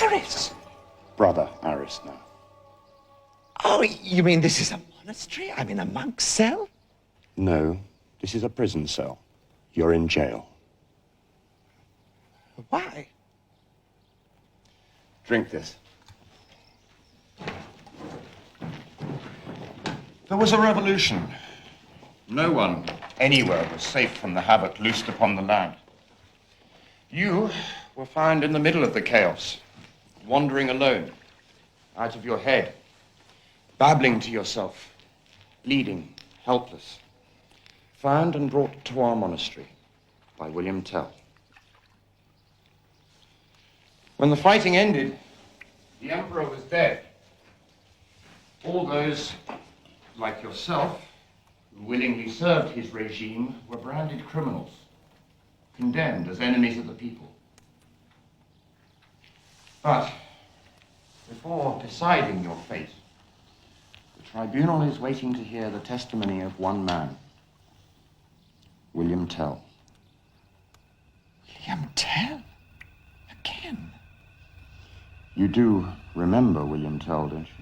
Aris! Brother Aris now. Oh, you mean this is a monastery? I'm in a monk's cell? No, this is a prison cell. You're in jail. Why? Drink this. There was a revolution. No one anywhere was safe from the havoc loosed upon the land. You were found in the middle of the chaos, wandering alone, out of your head, babbling to yourself, bleeding, helpless. Found and brought to our monastery by William Tell. When the fighting ended, the emperor was dead. All those, like yourself, who willingly served his regime were branded criminals, condemned as enemies of the people. But before deciding your fate, the tribunal is waiting to hear the testimony of one man, William Tell. William Tell? Again? You do remember William Tell, don't you?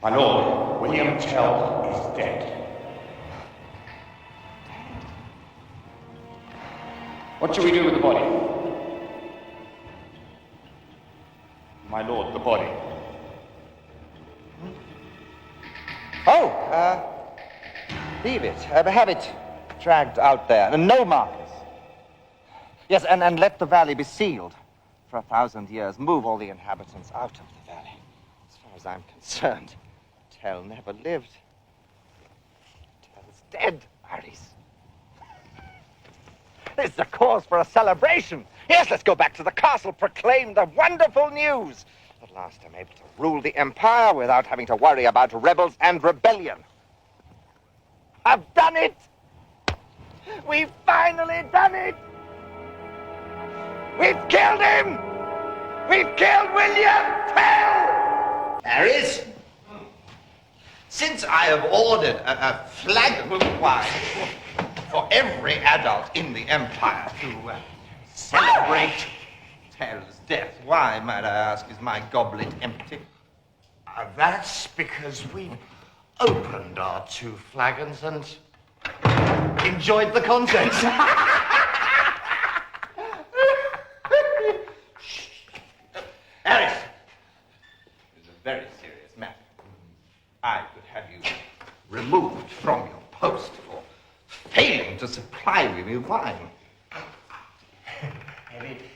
My lord, William Tell is dead. What shall we do with the body? My lord, the body. Leave it. Have it dragged out there. And no markers. Yes, and let the valley be sealed for 1,000 years. Move all the inhabitants out of the valley. As far as I'm concerned, Tell never lived. Tell's dead, Aris. This is a cause for a celebration. Yes, let's go back to the castle, proclaim the wonderful news. At last I'm able to rule the empire without having to worry about rebels and rebellion. I've done it! We've finally done it! We've killed him! We've killed William Tell! Aris, since I have ordered a flag for every adult in the empire to celebrate Tell's death, why, might I ask, is my goblet empty? That's because we've opened our 2 flagons and enjoyed the contents. Aris, it's a very serious matter. I could have you removed from your post for failing to supply me with wine.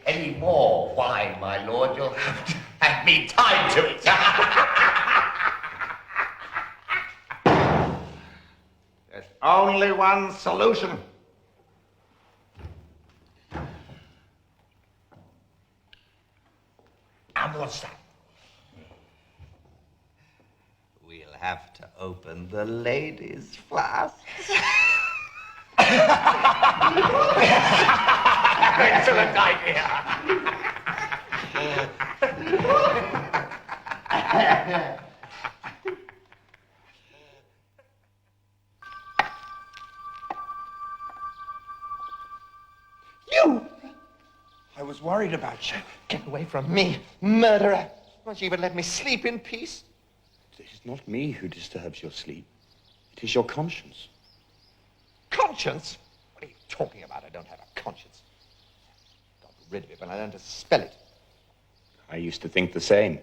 Any more wine, my lord, you'll have to have me tied to it. There's only one solution. And what's that? We'll have to open the ladies' flasks. Excellent idea. You! I was worried about you. Get away from me, murderer. Won't you even let me sleep in peace? It is not me who disturbs your sleep. It is your conscience. Conscience? What are you talking about? I don't have a conscience. Got rid of it when I learned to spell it. I used to think the same.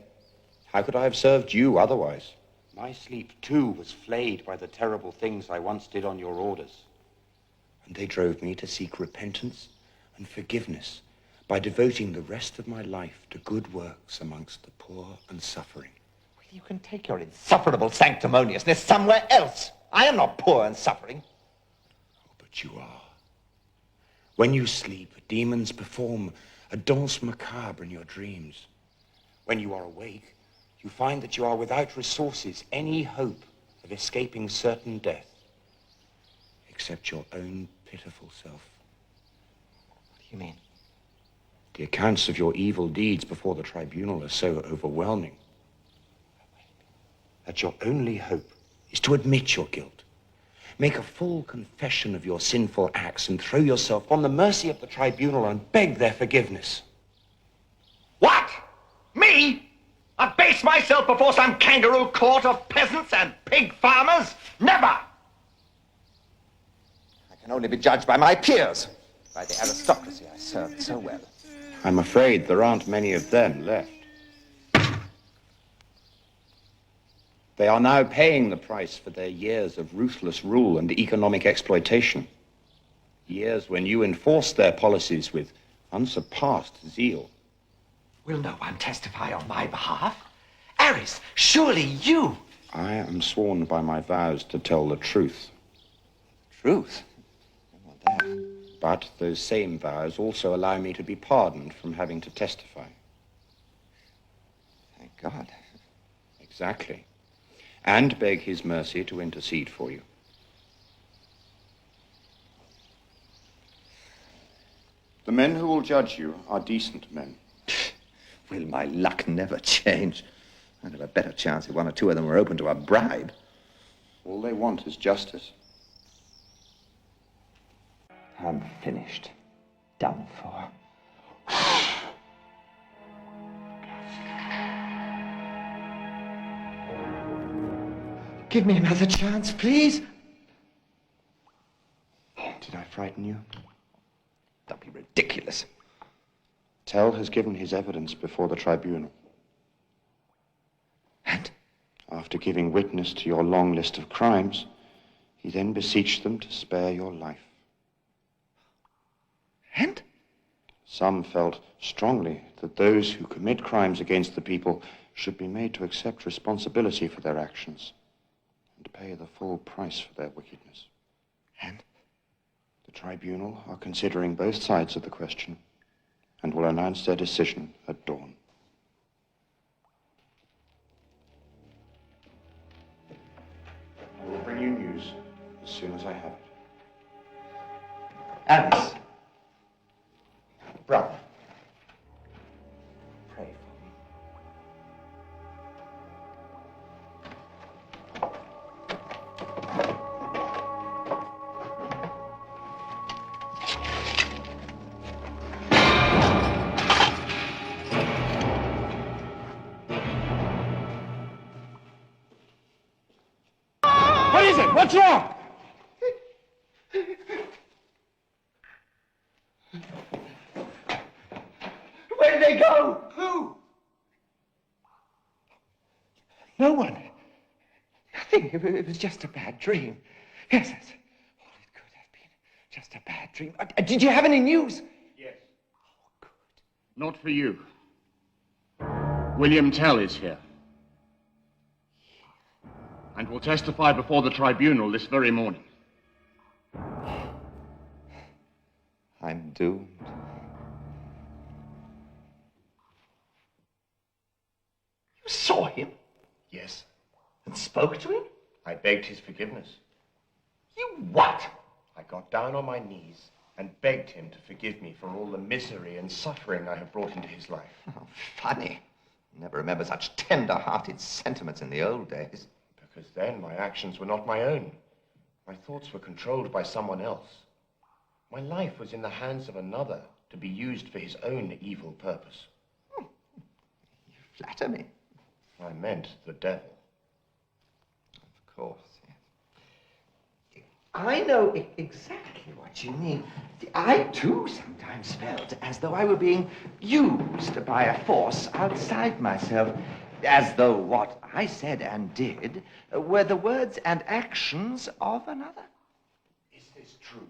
How could I have served you otherwise? My sleep, too, was flayed by the terrible things I once did on your orders. And they drove me to seek repentance and forgiveness by devoting the rest of my life to good works amongst the poor and suffering. Well, you can take your insufferable sanctimoniousness somewhere else. I am not poor and suffering. But you are. When you sleep, demons perform a danse macabre in your dreams. When you are awake, you find that you are without resources, any hope of escaping certain death, except your own pitiful self. What do you mean? The accounts of your evil deeds before the tribunal are so overwhelming that your only hope is to admit your guilt. Make a full confession of your sinful acts and throw yourself on the mercy of the tribunal and beg their forgiveness. What? Me? Abase myself before some kangaroo court of peasants and pig farmers? Never! I can only be judged by my peers, by the aristocracy I served so well. I'm afraid there aren't many of them left. They are now paying the price for their years of ruthless rule and economic exploitation. Years when you enforced their policies with unsurpassed zeal. Will no one testify on my behalf? Aris, surely you... I am sworn by my vows to tell the truth. Truth? But those same vows also allow me to be pardoned from having to testify. Thank God. Exactly. And beg his mercy to intercede for you. The men who will judge you are decent men. Will my luck never change? I'd have a better chance if one or two of them were open to a bribe. All they want is justice. I'm finished. Done for. Give me another chance, please. Did I frighten you? Don't be ridiculous. Tell has given his evidence before the tribunal. And? After giving witness to your long list of crimes, he then beseeched them to spare your life. And? Some felt strongly that those who commit crimes against the people should be made to accept responsibility for their actions and pay the full price for their wickedness. And? The tribunal are considering both sides of the question and will announce their decision at dawn. I will bring you news as soon as I have it. Alice. Brother. Pray for me. What is it? What's wrong? Where did they go? Who? No one. Nothing. It was just a bad dream. Yes, that's all it could have been. Just a bad dream. Did you have any news? Yes. Oh, good. Not for you. William Tell is here. And will testify before the tribunal this very morning. I'm doomed. You saw him? Yes. And spoke to him? I begged his forgiveness. You what? I got down on my knees and begged him to forgive me for all the misery and suffering I have brought into his life. Oh, funny. Never remember such tender-hearted sentiments in the old days. Because then my actions were not my own. My thoughts were controlled by someone else. My life was in the hands of another to be used for his own evil purpose. You flatter me. I meant the devil. Of course, yes. I know exactly what you mean. I, too, sometimes felt as though I were being used by a force outside myself. As though what I said and did were the words and actions of another. Is this true?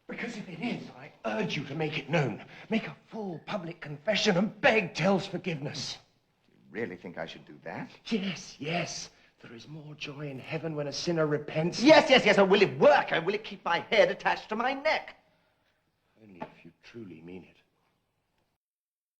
Because if it is, I urge you to make it known. Make a full public confession and beg Tell's forgiveness. Do you really think I should do that? Yes, yes. There is more joy in heaven when a sinner repents. Yes, yes, yes. And will it work? And will it keep my head attached to my neck? Only if you truly mean it.